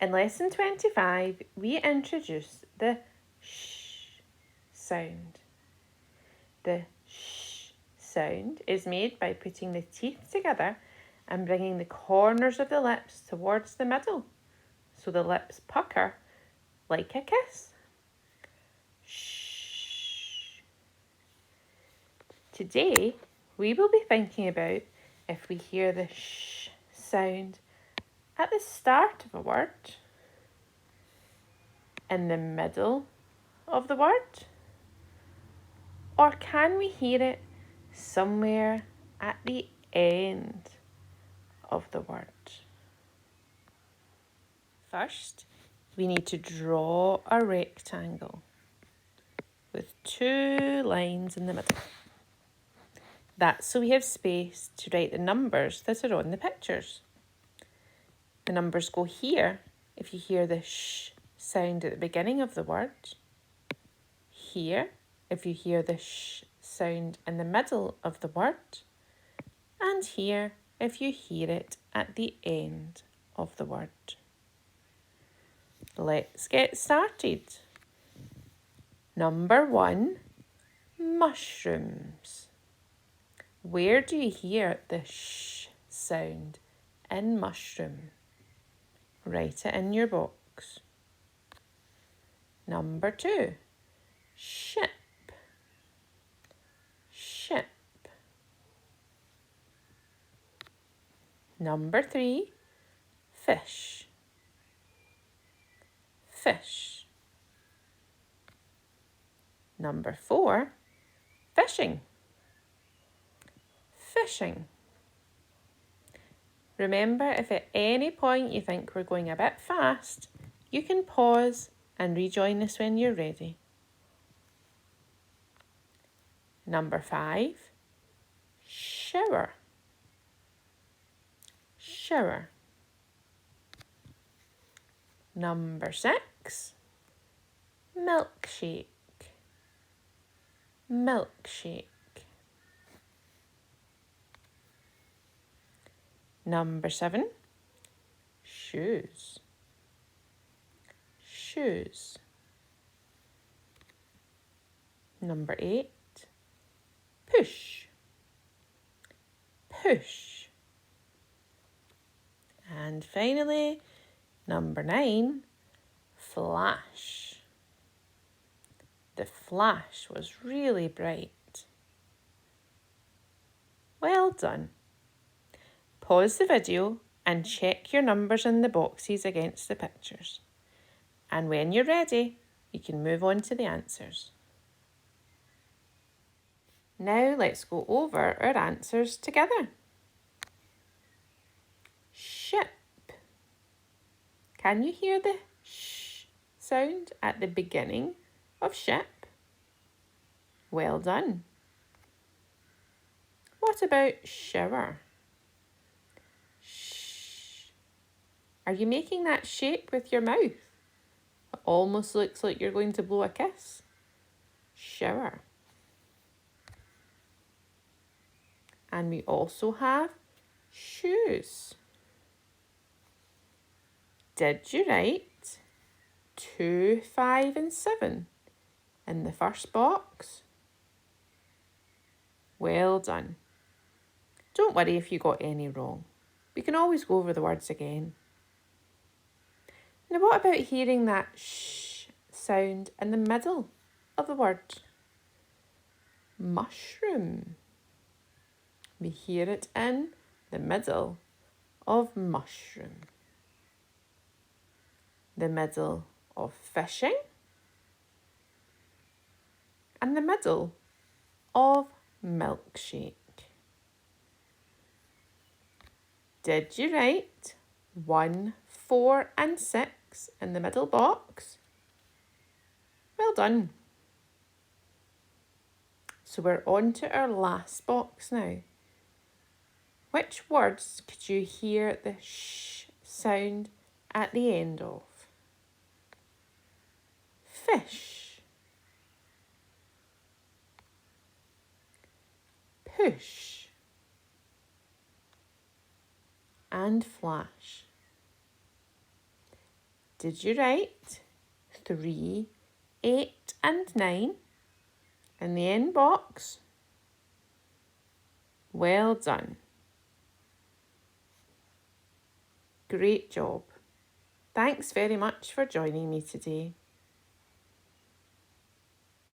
In lesson 25, we introduce the sh sound. The sh sound is made by putting the teeth together and bringing the corners of the lips towards the middle, so the lips pucker like a kiss. Shh. Today, we will be thinking about if we hear the sh sound at the start of a word, in the middle of the word, or can we hear it somewhere at the end of the word? First, we need to draw a rectangle with 2 lines in the middle. That's so we have space to write the numbers that are on the pictures. The numbers go here if you hear the sh sound at the beginning of the word. Here if you hear the sh sound in the middle of the word. And here if you hear it at the end of the word. Let's get started. Number 1, mushrooms. Where do you hear the sh sound in mushroom? Write it in your box. Number 2, ship. Ship. Number 3, fish. Fish. Number 4, fishing. Fishing. Remember, if at any point you think we're going a bit fast, you can pause and rejoin us when you're ready. Number 5, shower. Shower. Number 6, milkshake. Milkshake. Number 7, shoes. Shoes. Number 8, push. Push. And finally, number 9, flash. The flash was really bright. Well done. Pause the video and check your numbers in the boxes against the pictures. And when you're ready, you can move on to the answers. Now let's go over our answers together. Ship. Can you hear the sh sound at the beginning of ship? Well done. What about shower? Shh. Are you making that shape with your mouth? It almost looks like you're going to blow a kiss. Shower. And we also have shoes. Did you write 2, 5 and 7 in the first box? Well done. Don't worry if you got any wrong. We can always go over the words again. Now what about hearing that sh sound in the middle of the word? Mushroom. We hear it in the middle of mushroom. The middle of fishing. And the middle of milkshake. Did you write 1, 4 and 6 in the middle box? Well done. So we're on to our last box now. Which words could you hear the sh sound at the end of? Fish. Push. And flash. Did you write 3, 8 and 9 in the end box? Well done. Great job. Thanks very much for joining me today.